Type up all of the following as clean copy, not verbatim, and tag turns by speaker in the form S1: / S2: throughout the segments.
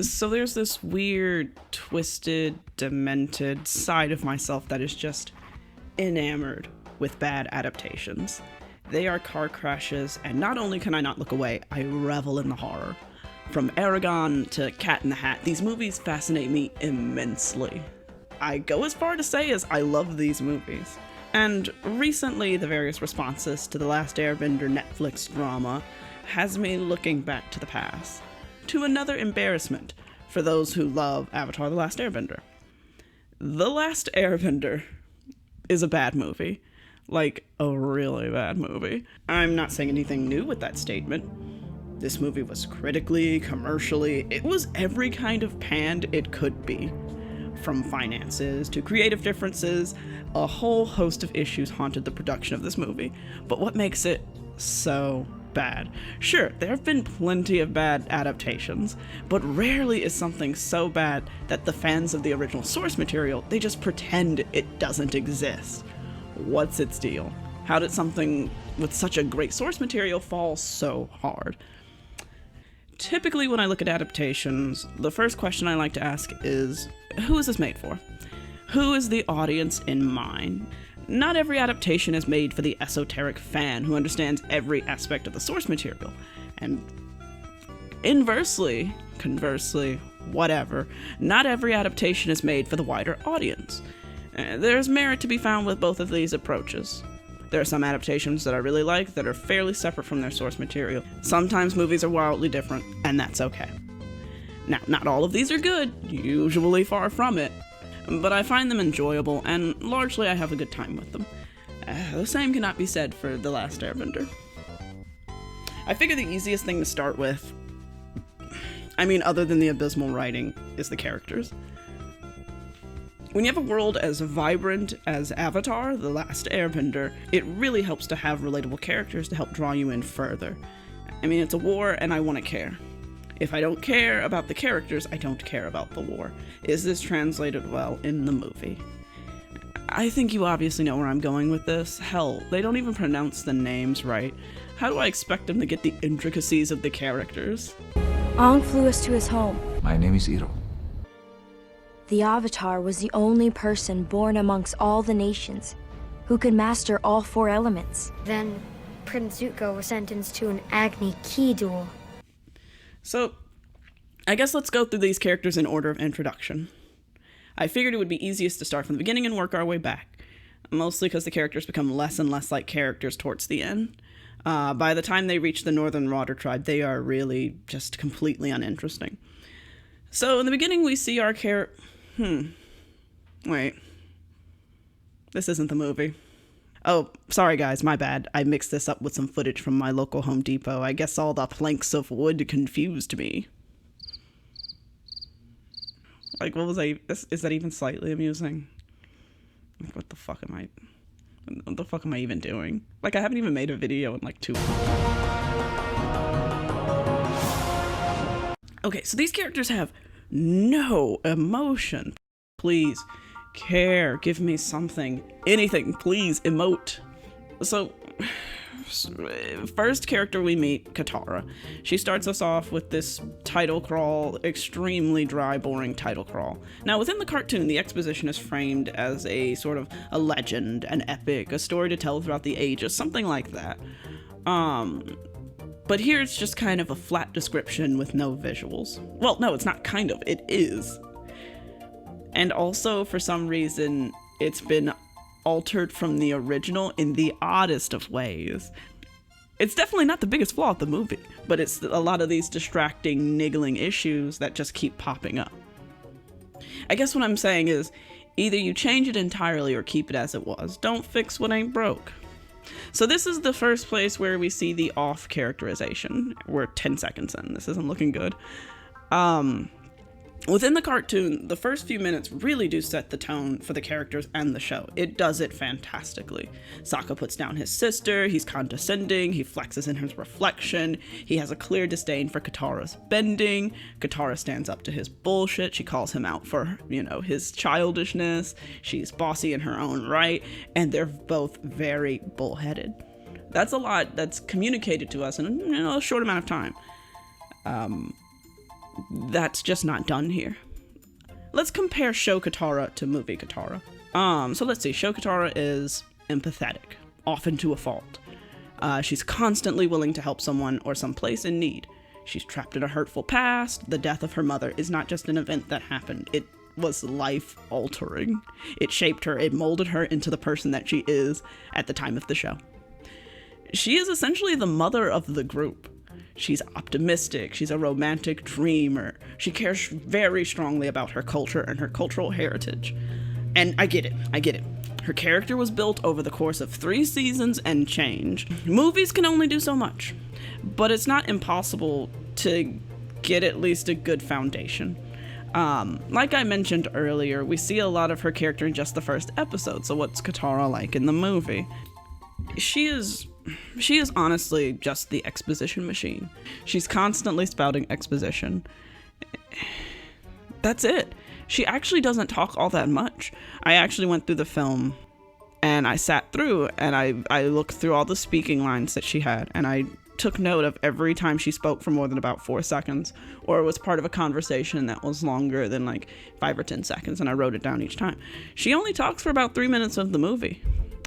S1: So there's this weird, twisted, demented side of myself that is just enamored with bad adaptations. They are car crashes, and not only can I not look away, I revel in the horror. From Aragon to Cat in the Hat, these movies fascinate me immensely. I go as far to say as I love these movies. And recently, the various responses to The Last Airbender Netflix drama has me looking back to the past, to another embarrassment for those who love Avatar the Last Airbender. The Last Airbender is a bad movie. Like, a really bad movie. I'm not saying anything new with that statement. This movie was critically, commercially, it was every kind of panned it could be. From finances to creative differences, a whole host of issues haunted the production of this movie. But what makes it so bad? Sure, there have been plenty of bad adaptations, but rarely is something so bad that the fans of the original source material, they just pretend it doesn't exist. What's its deal? How did something with such a great source material fall so hard? Typically, when I look at adaptations, the first question I like to ask is, who is this made for? Who is the audience in mind? Not every adaptation is made for the esoteric fan who understands every aspect of the source material. And conversely, whatever, not every adaptation is made for the wider audience. There's merit to be found with both of these approaches. There are some adaptations that I really like that are fairly separate from their source material. Sometimes movies are wildly different, and that's okay. Now, not all of these are good, usually far from it, but I find them enjoyable, and largely I have a good time with them. The same cannot be said for The Last Airbender. I figure the easiest thing to start with, other than the abysmal writing, is the characters. When you have a world as vibrant as Avatar, The Last Airbender, it really helps to have relatable characters to help draw you in further. It's a war, and I want to care. If I don't care about the characters, I don't care about the war. Is this translated well in the movie? I think you obviously know where I'm going with this. Hell, they don't even pronounce the names right. How do I expect them to get the intricacies of the characters?
S2: Ong flew us to his home.
S3: My name is Iro.
S2: The Avatar was the only person born amongst all the nations who could master all 4 elements.
S4: Then Prince Zuko was sentenced to an Agni Ki duel.
S1: So, I guess let's go through these characters in order of introduction. I figured it would be easiest to start from the beginning and work our way back, mostly because the characters become less and less like characters towards the end. By the time they reach the Northern Water Tribe, they are really just completely uninteresting. So, in the beginning, we see our Wait. This isn't the movie. Oh, sorry guys, my bad. I mixed this up with some footage from my local Home Depot. I guess all the planks of wood confused me. Like, what was is that even slightly amusing? Like, what the fuck am I even doing? Like, I haven't even made a video in like 2 weeks. Okay, so these characters have no emotion. Please, care, give me something, anything, please, emote. So, first character we meet, Katara. She starts us off with this title crawl, extremely dry, boring title crawl. Now, within the cartoon, the exposition is framed as a sort of a legend, an epic, a story to tell throughout the ages, something like that. But here it's just kind of a flat description with no visuals. Well, no, it's not kind of, it is. And also, for some reason, it's been altered from the original in the oddest of ways. It's definitely not the biggest flaw of the movie, but it's a lot of these distracting, niggling issues that just keep popping up. I guess what I'm saying is, either you change it entirely or keep it as it was. Don't fix what ain't broke. So this is the first place where we see the off characterization. We're 10 seconds in. This isn't looking good. Within the cartoon, the first few minutes really do set the tone for the characters and the show. It does it fantastically. Sokka puts down his sister, he's condescending, he flexes in his reflection, he has a clear disdain for Katara's bending, Katara stands up to his bullshit, she calls him out for, his childishness, she's bossy in her own right, and they're both very bullheaded. That's a lot that's communicated to us in a short amount of time. That's just not done here. Let's compare show Katara to movie Katara. So let's see. Show Katara is empathetic, often to a fault. She's constantly willing to help someone or someplace in need. She's trapped in a hurtful past. The death of her mother is not just an event that happened. It was life-altering. It shaped her. It molded her into the person that she is at the time of the show. She is essentially the mother of the group. She's optimistic. She's a romantic dreamer. She cares very strongly about her culture and her cultural heritage. And I get it. Her character was built over the course of 3 seasons and change. Movies can only do so much, but it's not impossible to get at least a good foundation. Like I mentioned earlier, we see a lot of her character in just the first episode, so what's Katara like in the movie? She is honestly just the exposition machine. She's constantly spouting exposition. That's it. She actually doesn't talk all that much. I actually went through the film and I sat through and I looked through all the speaking lines that she had, and I took note of every time she spoke for more than about 4 seconds, or it was part of a conversation that was longer than like 5 or 10 seconds, and I wrote it down each time. She only talks for about 3 minutes of the movie.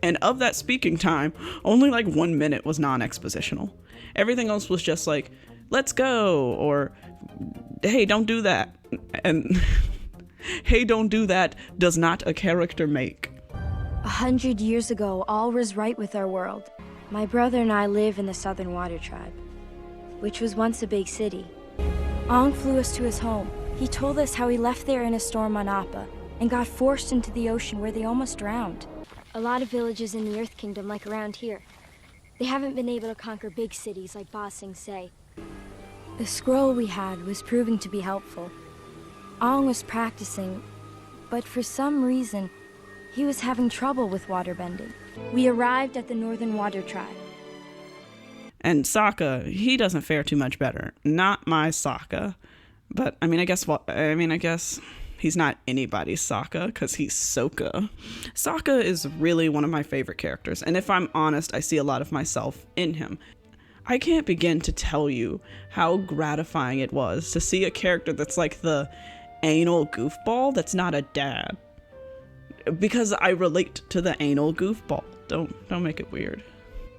S1: And of that speaking time, only like 1 minute was non-expositional. Everything else was just like, let's go, or hey, don't do that. And hey, don't do that does not a character make.
S2: 100 years ago, all was right with our world. My brother and I live in the Southern Water Tribe, which was once a big city. Ong flew us to his home. He told us how he left there in a storm on Appa and got forced into the ocean where they almost drowned. A lot of villages in the Earth Kingdom, like around here, they haven't been able to conquer big cities like Ba Sing Se. The scroll we had was proving to be helpful. Ong was practicing, but for some reason, he was having trouble with waterbending. We arrived at the Northern Water Tribe.
S1: And Sokka, he doesn't fare too much better. Not my Sokka. But, I guess he's not anybody's Sokka, because he's Sokka. Sokka is really one of my favorite characters, and if I'm honest, I see a lot of myself in him. I can't begin to tell you how gratifying it was to see a character that's like the anal goofball that's not a dad. Because I relate to the anal goofball. Don't make it weird.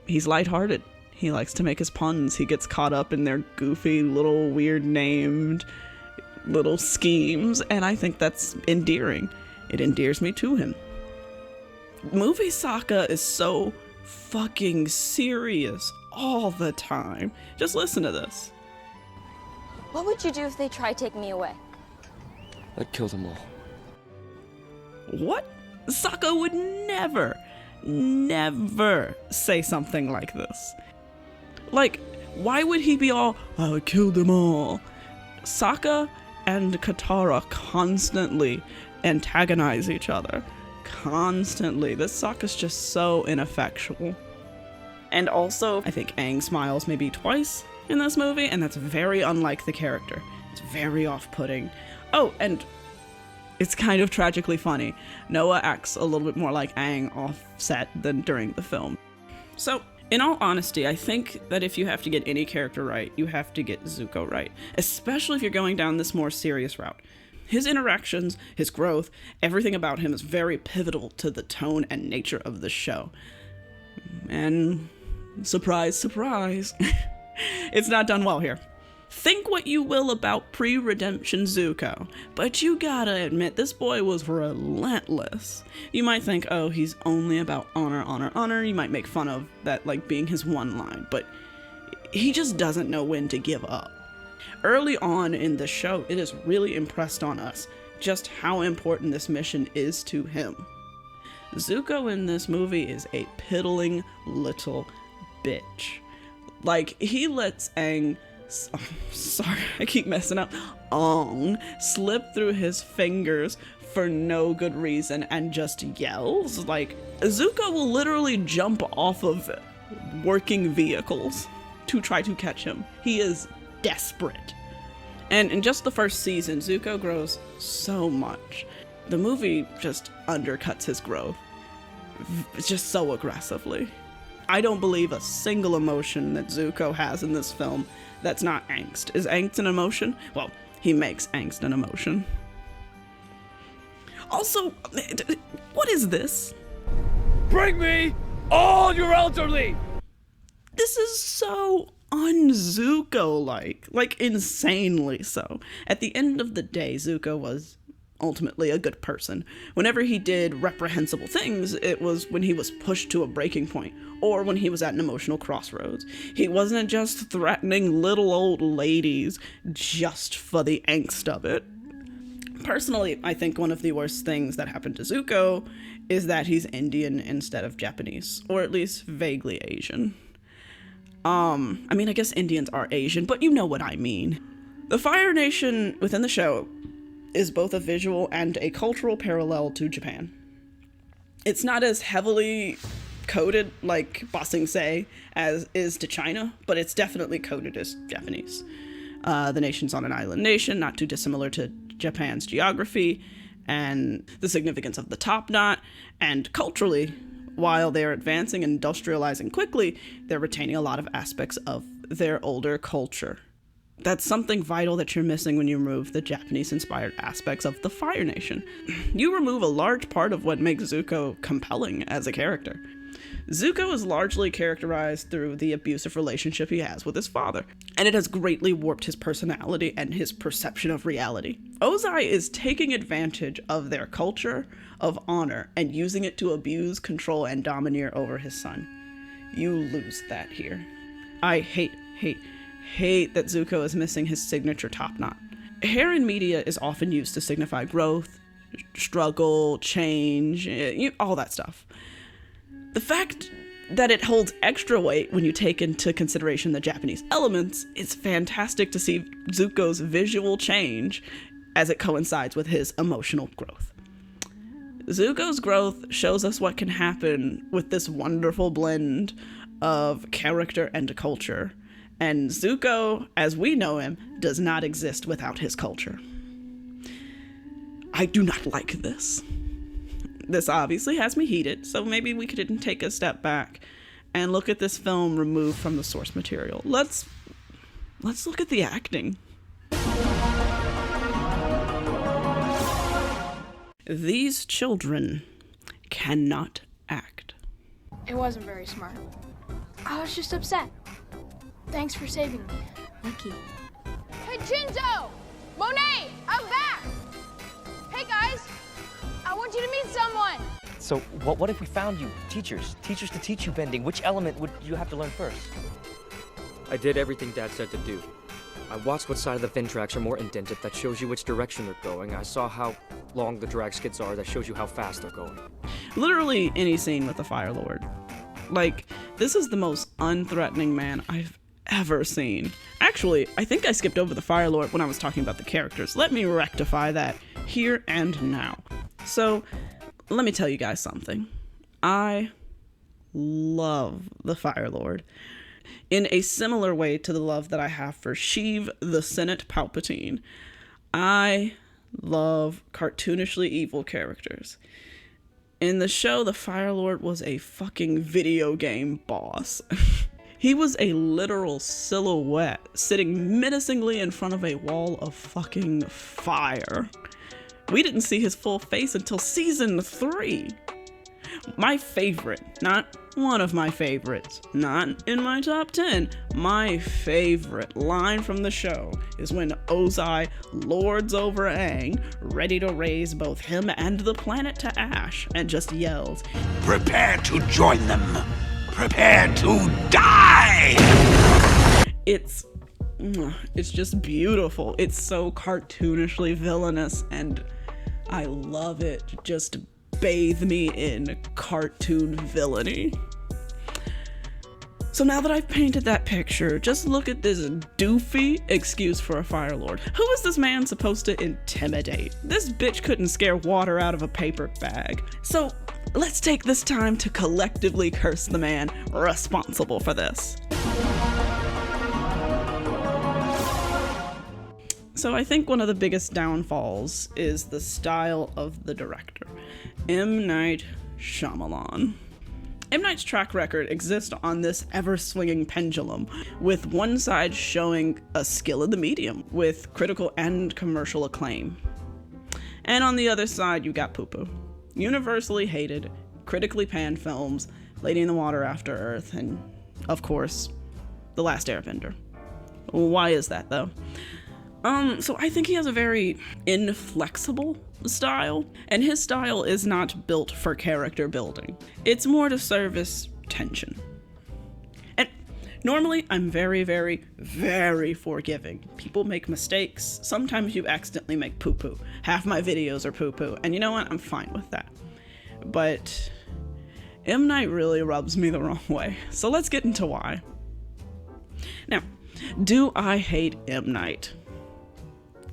S1: He's lighthearted. He likes to make his puns. He gets caught up in their goofy little weird named little schemes, and I think that's endearing. It endears me to him. Movie Sokka is so fucking serious all the time. Just listen to this.
S3: What would you do if they tried taking me away?
S5: I'd kill them all.
S1: What? Sokka would never say something like this. Like, why would he be all, I would kill them all? Sokka and Katara constantly antagonize each other. Constantly. This Sokka's just so ineffectual. And also, I think Aang smiles maybe twice in this movie, and that's very unlike the character. It's very off-putting. Oh, and it's kind of tragically funny. Noah acts a little bit more like Aang offset than during the film. So, in all honesty, I think that if you have to get any character right, you have to get Zuko right. Especially if you're going down this more serious route. His interactions, his growth, everything about him is very pivotal to the tone and nature of the show. And surprise, surprise, it's not done well here. Think what you will about pre-redemption Zuko, but you gotta admit this boy was relentless. You might think, oh, he's only about honor, honor, honor. You might make fun of that like being his one line, but he just doesn't know when to give up. Early on in the show, it is really impressed on us just how important this mission is to him. Zuko in this movie is a piddling little bitch. Like, he lets Aang, sorry, I keep messing up, Ong, slip through his fingers for no good reason and just yells. Like, Zuko will literally jump off of working vehicles to try to catch him. He is desperate. And in just the first season, Zuko grows so much. The movie just undercuts his growth just so aggressively. I don't believe a single emotion that Zuko has in this film that's not angst. Is angst an emotion? Well, he makes angst and emotion. Also, what is this?
S5: Bring me all your elderly!
S1: This is so un-Zuko-like, like insanely so. At the end of the day, Zuko was ultimately a good person. Whenever he did reprehensible things, it was when he was pushed to a breaking point, or when he was at an emotional crossroads. He wasn't just threatening little old ladies just for the angst of it. Personally, I think one of the worst things that happened to Zuko is that he's Indian instead of Japanese, or at least vaguely Asian. I mean, I guess Indians are Asian, but you know what I mean. The Fire Nation within the show is both a visual and a cultural parallel to Japan. It's not as heavily coded like Ba Sing Se as is to China, but it's definitely coded as Japanese. The nation's on an island nation, not too dissimilar to Japan's geography, and the significance of the top knot, and culturally, while they're advancing and industrializing quickly, they're retaining a lot of aspects of their older culture. That's something vital that you're missing when you remove the Japanese-inspired aspects of the Fire Nation. You remove a large part of what makes Zuko compelling as a character. Zuko is largely characterized through the abusive relationship he has with his father, and it has greatly warped his personality and his perception of reality. Ozai is taking advantage of their culture of honor and using it to abuse, control, and domineer over his son. You lose that here. I hate that Zuko is missing his signature top knot. Hair in media is often used to signify growth, struggle, change, all that stuff. The fact that it holds extra weight when you take into consideration the Japanese elements, it's fantastic to see Zuko's visual change as it coincides with his emotional growth. Zuko's growth shows us what can happen with this wonderful blend of character and culture. And Zuko, as we know him, does not exist without his culture. I do not like this. This obviously has me heated, so maybe we could take a step back and look at this film removed from the source material. Let's look at the acting. These children cannot act.
S6: It wasn't very smart. I was just upset. Thanks for saving me.
S4: Lucky.
S3: Hey, Jinzo! Monet! I'm back! Hey, guys! I want you to meet someone!
S7: So what if we found you? Teachers to teach you bending. Which element would you have to learn first?
S5: I did everything Dad said to do. I watched what side of the fin tracks are more indented, that shows you which direction they're going. I saw how long the drag skids are, that shows you how fast they're going.
S1: Literally any scene with the Fire Lord. Like, this is the most unthreatening man I've ever seen. Actually, I think I skipped over the Fire Lord when I was talking about the characters. Let me rectify that here and now. So, let me tell you guys something. I love the Fire Lord in a similar way to the love that I have for Sheev the Senate Palpatine. I love cartoonishly evil characters. In the show, the Fire Lord was a fucking video game boss. He was a literal silhouette sitting menacingly in front of a wall of fucking fire. We didn't see his full face until season 3. My favorite, not one of my favorites, not in my top 10, my favorite line from the show is when Ozai lords over Aang, ready to raise both him and the planet to ash, and just yells,
S8: "Prepare to join them! Prepare to die!"
S1: It's just beautiful. It's so cartoonishly villainous, and I love it. Just bathe me in cartoon villainy. So now that I've painted that picture, just look at this doofy excuse for a Fire Lord. Who is this man supposed to intimidate? This bitch couldn't scare water out of a paper bag. So let's take this time to collectively curse the man responsible for this. So I think one of the biggest downfalls is the style of the director, M. Night Shyamalan. M. Night's track record exists on this ever-swinging pendulum, with one side showing a skill in the medium, with critical and commercial acclaim. And on the other side, you got poo-poo. Universally hated, critically panned films, Lady in the Water After Earth, and, of course, The Last Airbender. Why is that, though? So I think he has a very inflexible style, and his style is not built for character building. It's more to service tension. And normally, I'm very, very, very forgiving. People make mistakes. Sometimes you accidentally make poo-poo. Half my videos are poo-poo, and you know what? I'm fine with that. But M. Night really rubs me the wrong way, so let's get into why. Now, do I hate M. Night?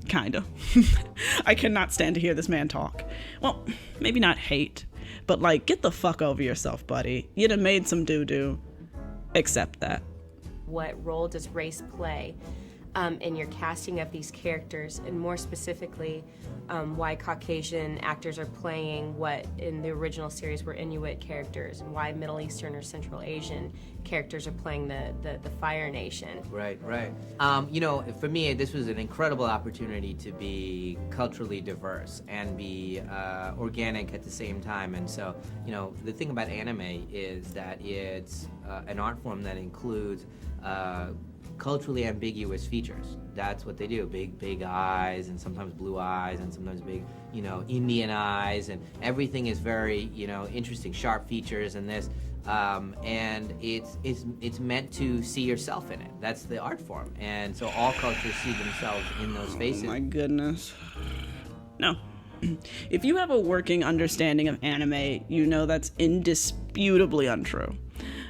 S1: Kinda. I cannot stand to hear this man talk. Well, maybe not hate, but like, get the fuck over yourself, buddy. You done made some doo-doo. Accept that.
S9: What role does race play in your casting of these characters, and more specifically, why Caucasian actors are playing what in the original series were Inuit characters, and why Middle Eastern or Central Asian characters are playing the Fire Nation.
S10: Right. You know, for me, this was an incredible opportunity to be culturally diverse and be organic at the same time. And so, you know, the thing about anime is that it's an art form that includes culturally ambiguous features. That's what they do. Big eyes, and sometimes blue eyes, and sometimes big, you know, Indian eyes, and everything is very, you know, interesting, sharp features in this. And it's meant to see yourself in it. That's the art form. And so all cultures see themselves in those faces.
S1: Oh my goodness. No. If you have a working understanding of anime, you know that's indisputably untrue.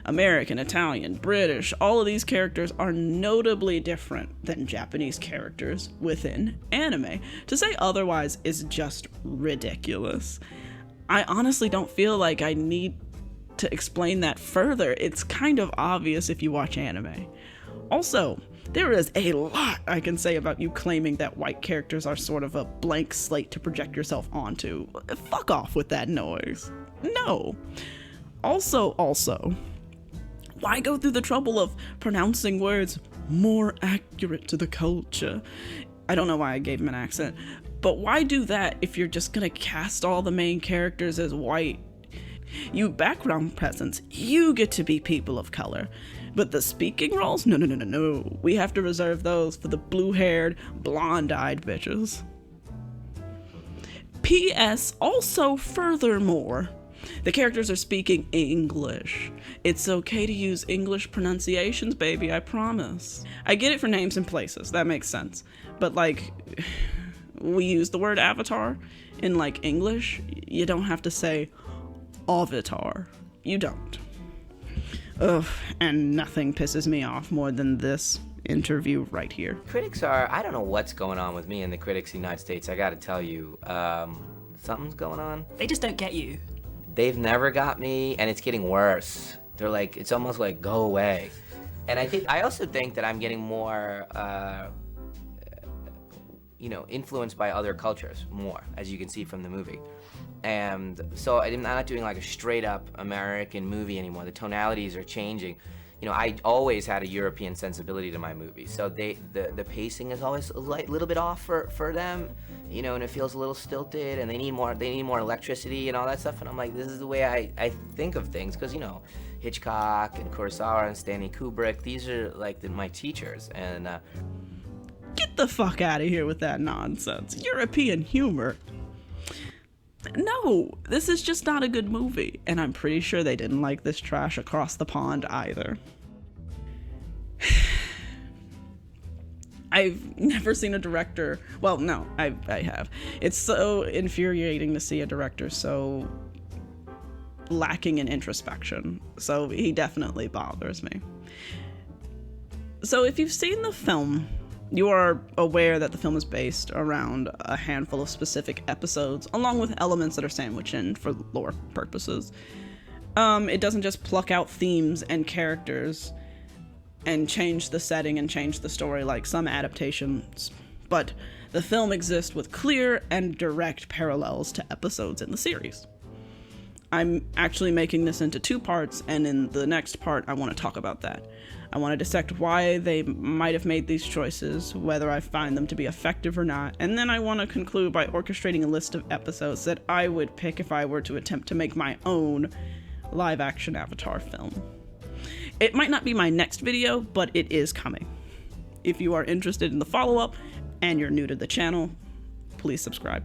S1: American, Italian, British, all of these characters are notably different than Japanese characters within anime. To say otherwise is just ridiculous. I honestly don't feel like I need to explain that further. It's kind of obvious if you watch anime. Also, there is a lot I can say about you claiming that white characters are sort of a blank slate to project yourself onto. Fuck off with that noise. No. Also, why go through the trouble of pronouncing words more accurate to the culture? I don't know why I gave him an accent, but why do that if you're just gonna cast all the main characters as white? You background presence, you get to be people of color. But the speaking roles? No. We have to reserve those for the blue-haired, blonde-eyed bitches. P.S. Also, furthermore, the characters are speaking English. It's okay to use English pronunciations, baby, I promise. I get it for names and places, that makes sense. But like, we use the word avatar in like English. You don't have to say avatar. You don't. Ugh, and nothing pisses me off more than this interview right here.
S10: Critics are, I don't know what's going on with me and the critics in the United States. I gotta tell you, something's going on.
S11: They just don't get you.
S10: They've never got me, and it's getting worse. They're like, it's almost like, go away. And I also think that I'm getting more, you know, influenced by other cultures more, as you can see from the movie. And so I'm not doing like a straight up American movie anymore. The tonalities are changing. You know, I always had a European sensibility to my movies, so the pacing is always a little bit off for them, you know, and it feels a little stilted, and they need more electricity and all that stuff. And I'm like, this is the way I think of things, because, you know, Hitchcock and Kurosawa and Stanley Kubrick, these are like my teachers. And
S1: get the fuck out of here with that nonsense. European humor. No, this is just not a good movie, and I'm pretty sure they didn't like this trash across the pond either. I've never seen a director, well, no, I have. It's so infuriating to see a director so lacking in introspection, so he definitely bothers me. So if you've seen the film, you are aware that the film is based around a handful of specific episodes, along with elements that are sandwiched in for lore purposes. It doesn't just pluck out themes and characters and change the setting and change the story like some adaptations, but the film exists with clear and direct parallels to episodes in the series. I'm actually making this into 2 parts, and in the next part, I want to talk about that. I want to dissect why they might have made these choices, whether I find them to be effective or not, and then I want to conclude by orchestrating a list of episodes that I would pick if I were to attempt to make my own live-action Avatar film. It might not be my next video, but it is coming. If you are interested in the follow-up, and you're new to the channel, please subscribe.